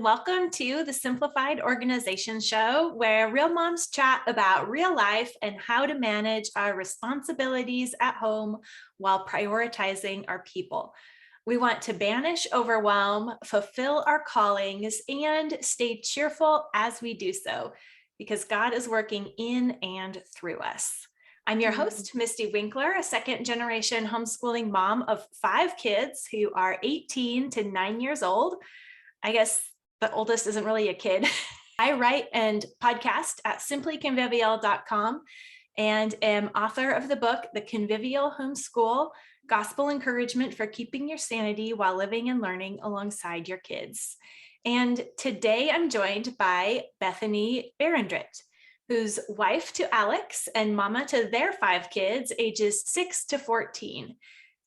Welcome to the Simplified Organization Show, where real moms chat about real life and how to manage our responsibilities at home while prioritizing our people. We want to banish overwhelm, fulfill our callings, and stay cheerful as we do so, because God is working in and through us. I'm your host, Misty Winkler, a second-generation homeschooling mom of 5 kids who are 18 to 9 years old. I guess the oldest isn't really a kid. I write and podcast at simplyconvivial.com and am author of the book, The Convivial Homeschool, Gospel Encouragement for Keeping Your Sanity While Living and Learning Alongside Your Kids. And today I'm joined by Bethany Barendregt, who's wife to Alex and mama to their 5 kids, ages 6 to 14.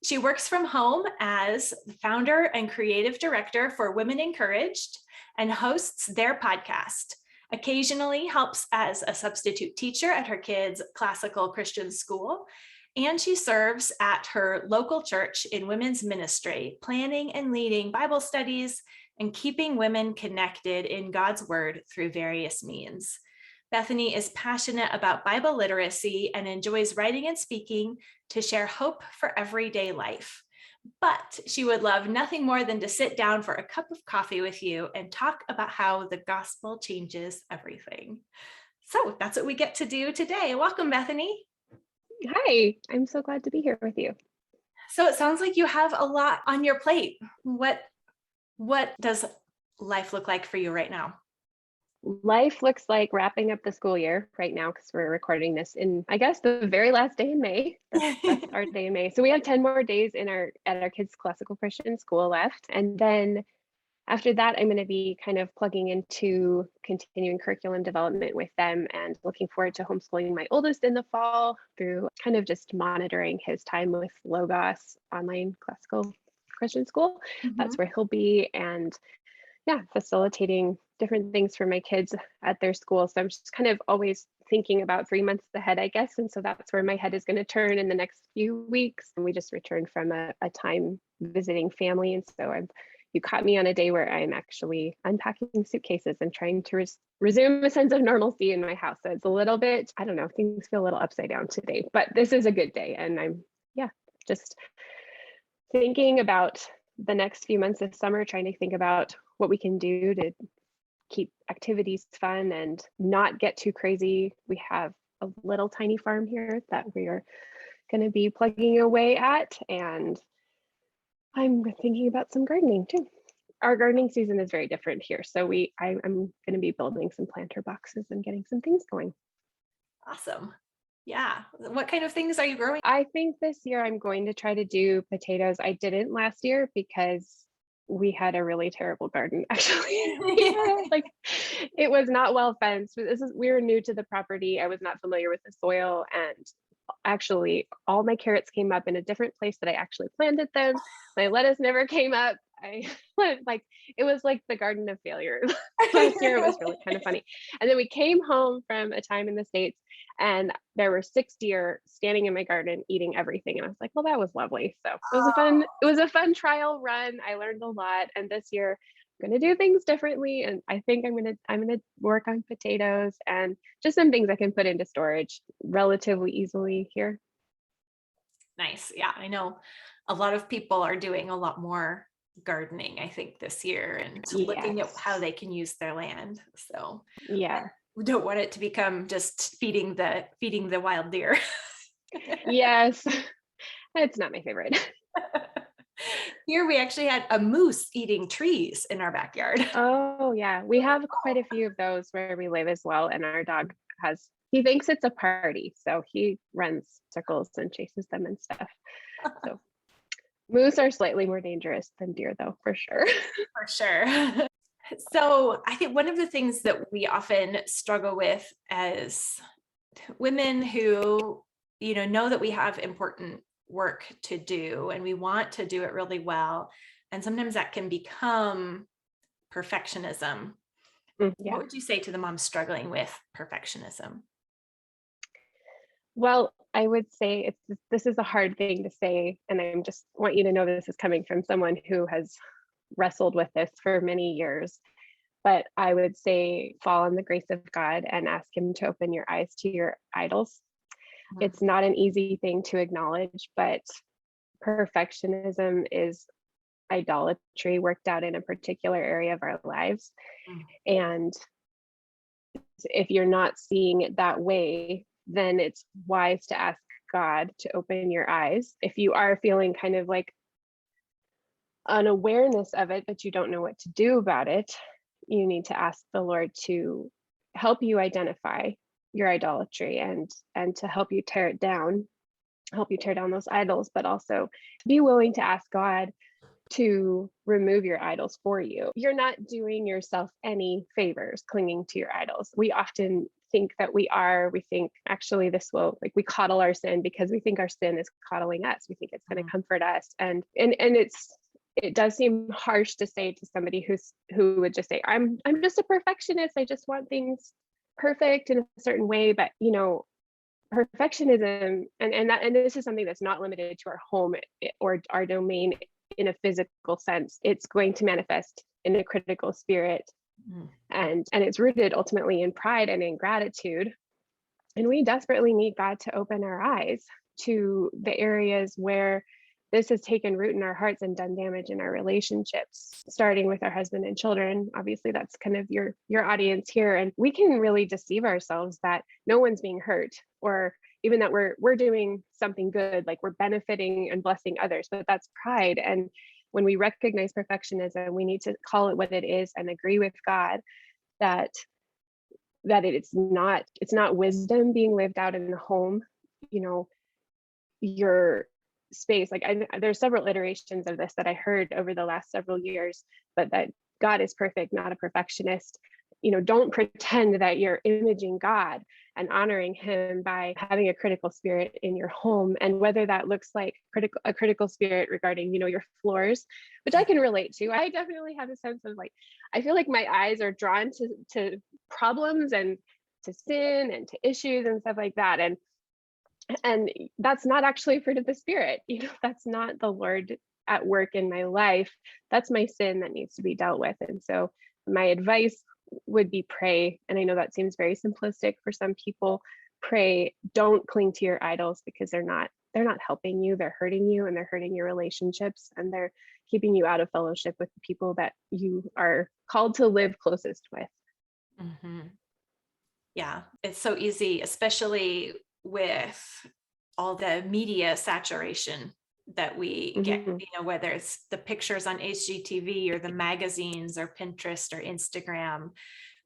She works from home as the founder and creative director for Women Encouraged and hosts their podcast. Occasionally helps as a substitute teacher at her kids' classical Christian school. And she serves at her local church in women's ministry, planning and leading Bible studies and keeping women connected in God's word through various means. Bethany is passionate about Bible literacy and enjoys writing and speaking to share hope for everyday life. But she would love nothing more than to sit down for a cup of coffee with you and talk about how the gospel changes everything. So that's what we get to do today. Welcome, Bethany. Hi, I'm so glad to be here with you. So it sounds like you have a lot on your plate. What does life look like for you right now? Life looks like wrapping up the school year right now because we're recording this in, I guess, the very last day in May. That's our day in May. So we have 10 more days at our kids' classical Christian school left. And then after that, I'm going to be kind of plugging into continuing curriculum development with them and looking forward to homeschooling my oldest in the fall through kind of just monitoring his time with Logos online classical Christian school. That's where he'll be. And facilitating different things for my kids at their school. So I'm just kind of always thinking about 3 months ahead, I guess. And so that's where my head is going to turn in the next few weeks. And we just returned from a time visiting family. And so you caught me on a day where I'm actually unpacking suitcases and trying to resume a sense of normalcy in my house. So it's a little bit, I don't know, things feel a little upside down today, but this is a good day. And I'm, just thinking about the next few months this summer, trying to think about what we can do to keep activities fun and not get too crazy. We have a little tiny farm here that we are going to be plugging away at, and I'm thinking about some gardening too. Our gardening season is very different here, so I'm going to be building some planter boxes and getting some things going. Awesome. Yeah. What kind of things are you growing? I think this year I'm going to try to do potatoes. I didn't last year because we had a really terrible garden, actually. Like, it was not well fenced. We were new to the property. I was not familiar with the soil, and actually all my carrots came up in a different place that I actually planted them. My lettuce never came up. It was like the garden of failure last year. It was really kind of funny. And then we came home from a time in the States, and there were 6 deer standing in my garden eating everything. And I was like, well, that was lovely. So it was a fun trial run. I learned a lot. And this year I'm going to do things differently. And I think I'm going to work on potatoes and just some things I can put into storage relatively easily here. Nice. Yeah, I know a lot of people are doing a lot more gardening, I think, this year, and looking at how they can use their land. So we don't want it to become just feeding the wild deer. Yes, it's not my favorite. Here we actually had a moose eating trees in our backyard. Oh yeah, we have quite a few of those where we live as well, and our dog he thinks it's a party, so he runs circles and chases them and stuff. So moose are slightly more dangerous than deer, though, for sure. For sure. So I think one of the things that we often struggle with as women who, know that we have important work to do and we want to do it really well, and sometimes that can become perfectionism. What would you say to the moms struggling with perfectionism? Well, I would say this is a hard thing to say, and I just want you to know this is coming from someone who has wrestled with this for many years. But I would say fall on the grace of God and ask Him to open your eyes to your idols. Mm, It's not an easy thing to acknowledge, but perfectionism is idolatry worked out in a particular area of our lives. mm, And if you're not seeing it that way, then it's wise to ask God to open your eyes. If you are feeling kind of like an awareness of it, but you don't know what to do about it, you need to ask the Lord to help you identify your idolatry and to help you tear it down, help you tear down those idols, but also be willing to ask God to remove your idols for you. You're not doing yourself any favors clinging to your idols. We often think that we think actually this will, like, we coddle our sin because we think our sin is coddling us. We think it's going to mm, comfort us. And it does seem harsh to say to somebody who would just say, I'm just a perfectionist. I just want things perfect in a certain way. But perfectionism and this is something that's not limited to our home or our domain in a physical sense. It's going to manifest in a critical spirit, mm, and it's rooted ultimately in pride and in gratitude. And we desperately need God to open our eyes to the areas where this has taken root in our hearts and done damage in our relationships, starting with our husband and children. Obviously, that's kind of your audience here. And we can really deceive ourselves that no one's being hurt, or even that we're doing something good, like we're benefiting and blessing others, but that's pride. And when we recognize perfectionism, we need to call it what it is and agree with God that it's not wisdom being lived out in the home. you know your space, like there's several iterations of this that I heard over the last several years, but that God is perfect, not a perfectionist. Don't pretend that you're imaging God and honoring Him by having a critical spirit in your home. And whether that looks like a critical spirit regarding your floors, which I can relate to. I definitely have a sense of, like, I feel like my eyes are drawn to problems and to sin and to issues and stuff like that. And that's not actually fruit of the spirit. That's not the Lord at work in my life. That's my sin that needs to be dealt with. And so my advice would be pray. And I know that seems very simplistic for some people. Pray. Don't cling to your idols, because they're not helping you. They're hurting you, and they're hurting your relationships, and they're keeping you out of fellowship with the people that you are called to live closest with. mhm. Yeah, it's so easy, especially with all the media saturation that we get, Mhm. whether it's the pictures on HGTV or the magazines or Pinterest or Instagram.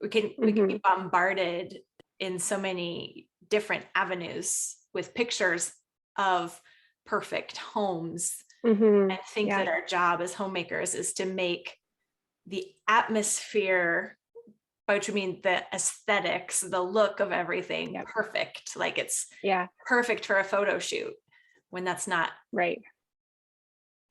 We can be Mhm. bombarded in so many different avenues with pictures of perfect homes, Mhm. and think that Yeah. our job as homemakers is to make the atmosphere, by which I mean the aesthetics, the look of everything Yep. perfect. Like it's Yeah. perfect for a photo shoot, when that's not. Right.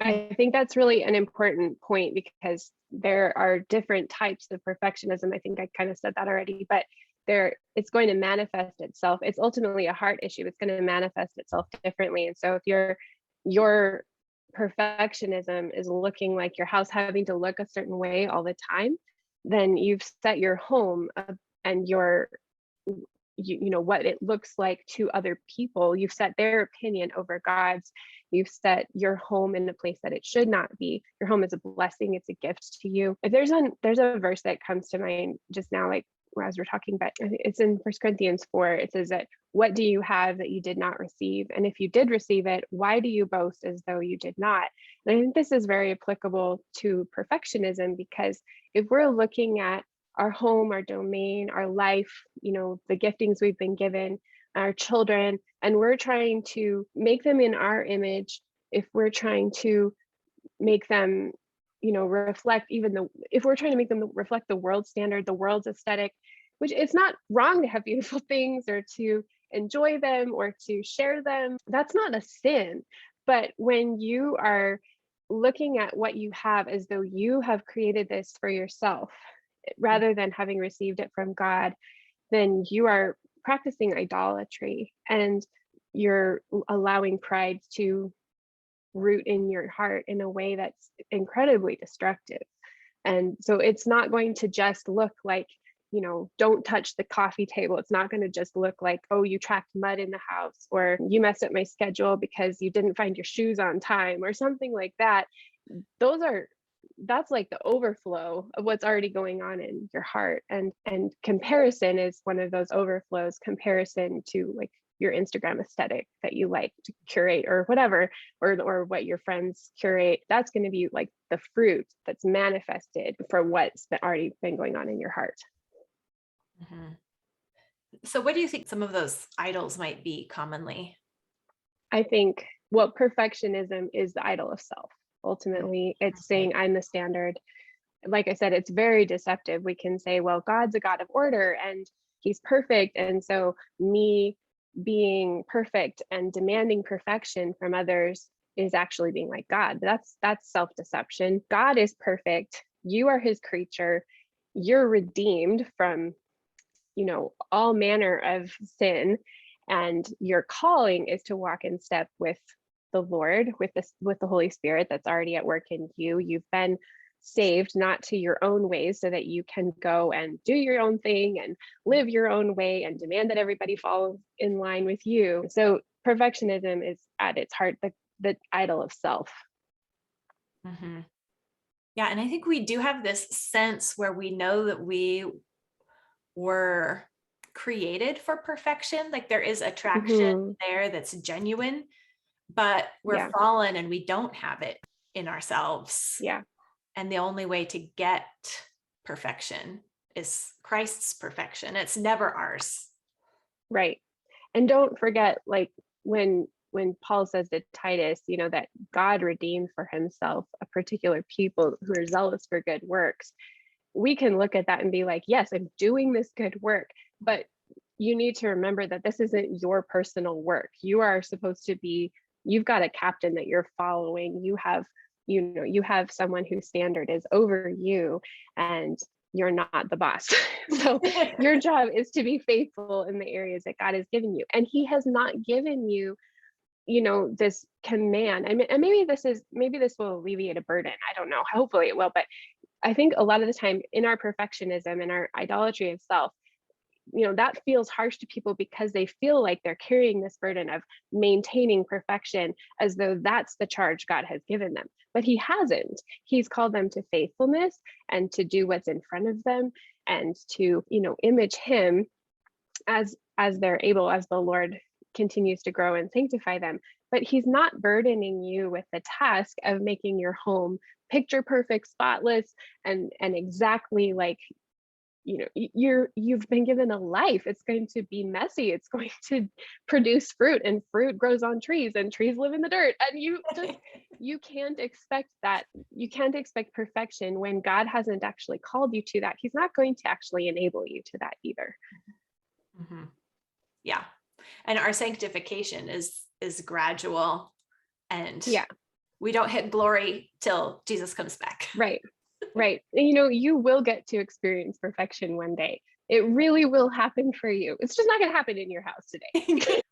Mm, I think that's really an important point, because there are different types of perfectionism. I think I kind of said that already, but it's going to manifest itself. It's ultimately a heart issue. It's going to manifest itself differently. And so if your perfectionism is looking like your house having to look a certain way all the time, then you've set your home up, and what it looks like to other people. You've set their opinion over God's. You've set your home in a place that it should not be. Your home is a blessing. It's a gift to you. If there's a verse that comes to mind just now, like as we're talking, but it's in 1 Corinthians 4. It says that, what do you have that you did not receive? And if you did receive it, why do you boast as though you did not? And I think this is very applicable to perfectionism, because if we're looking at our home, our domain, our life, the giftings we've been given, our children, and we're trying to make them in our image, if we're trying to make them, reflect if we're trying to make them reflect the world standard, the world's aesthetic, which it's not wrong to have beautiful things or to enjoy them or to share them. That's not a sin. But when you are looking at what you have as though you have created this for yourself, rather than having received it from God, then you are practicing idolatry, and you're allowing pride to root in your heart in a way that's incredibly destructive. And so it's not going to just look like, don't touch the coffee table. It's not going to just look like, oh, you tracked mud in the house, or you messed up my schedule because you didn't find your shoes on time, or something like that. Those are that's like the overflow of what's already going on in your heart. And comparison is one of those overflows. Comparison to like your Instagram aesthetic that you like to curate, or whatever, or what your friends curate. That's going to be like the fruit that's manifested for what's already been going on in your heart. Mhm. So what do you think some of those idols might be commonly? I think, well, perfectionism is the idol of self. Mm, Ultimately, it's okay. saying I'm the standard. Like I said, it's very deceptive. We can say, well, God's a God of order and he's perfect. And so me being perfect and demanding perfection from others is actually being like God. That's self-deception. God is perfect. You are his creature. You're redeemed from, all manner of sin. And your calling is to walk in step with the Lord, with the Holy Spirit that's already at work in you. You've been saved not to your own ways so that you can go and do your own thing and live your own way and demand that everybody falls in line with you. So perfectionism is at its heart the idol of self. Mhm. Yeah, and I think we do have this sense where we know that we were created for perfection. Like there is attraction Hmm. there that's genuine, but we're Yeah, fallen and we don't have it in ourselves. yeah, And the only way to get perfection is Christ's perfection. It's never ours. right. And don't forget, like, when Paul says to Titus, that God redeemed for himself a particular people who are zealous for good works. We can look at that and be like, yes, I'm doing this good work, but you need to remember that this isn't your personal work. You are supposed to be, you've got a captain that you're following. You have someone whose standard is over you, and you're not the boss. So your job is to be faithful in the areas that God has given you. And he has not given you, this command. I mean, and maybe this will alleviate a burden. I don't know. Hopefully it will. But I think a lot of the time in our perfectionism and our idolatry of self, that feels harsh to people because they feel like they're carrying this burden of maintaining perfection as though that's the charge God has given them. But he hasn't. He's called them to faithfulness and to do what's in front of them, and to, image him as they're able, as the Lord continues to grow and sanctify them. But he's not burdening you with the task of making your home picture perfect, spotless, and exactly like, you've been given a life. It's going to be messy. It's going to produce fruit, and fruit grows on trees, and trees live in the dirt. And you can't expect that. You can't expect perfection when God hasn't actually called you to that. He's not going to actually enable you to that either. Mhm. Yeah. And our sanctification is gradual, and Yeah. we don't hit glory till Jesus comes back. Right. Right. And, you will get to experience perfection one day. It really will happen for you. It's just not going to happen in your house today.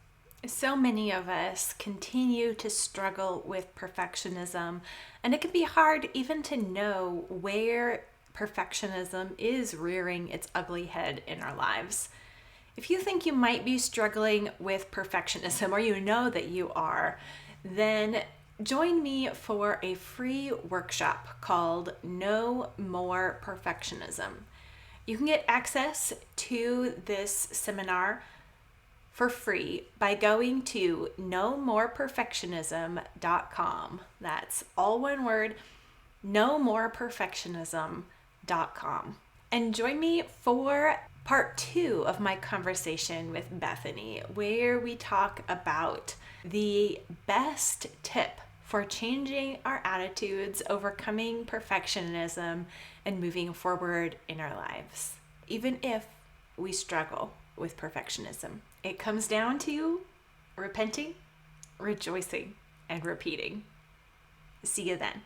So many of us continue to struggle with perfectionism, and it can be hard even to know where perfectionism is rearing its ugly head in our lives. If you think you might be struggling with perfectionism, or you know that you are, then join me for a free workshop called No More Perfectionism. You can get access to this seminar for free by going to nomoreperfectionism.com. That's all one word, nomoreperfectionism.com. And join me for part 2 of my conversation with Bethany, where we talk about the best tip for changing our attitudes, overcoming perfectionism, and moving forward in our lives, even if we struggle with perfectionism. It comes down to repenting, rejoicing, and repeating. See you then.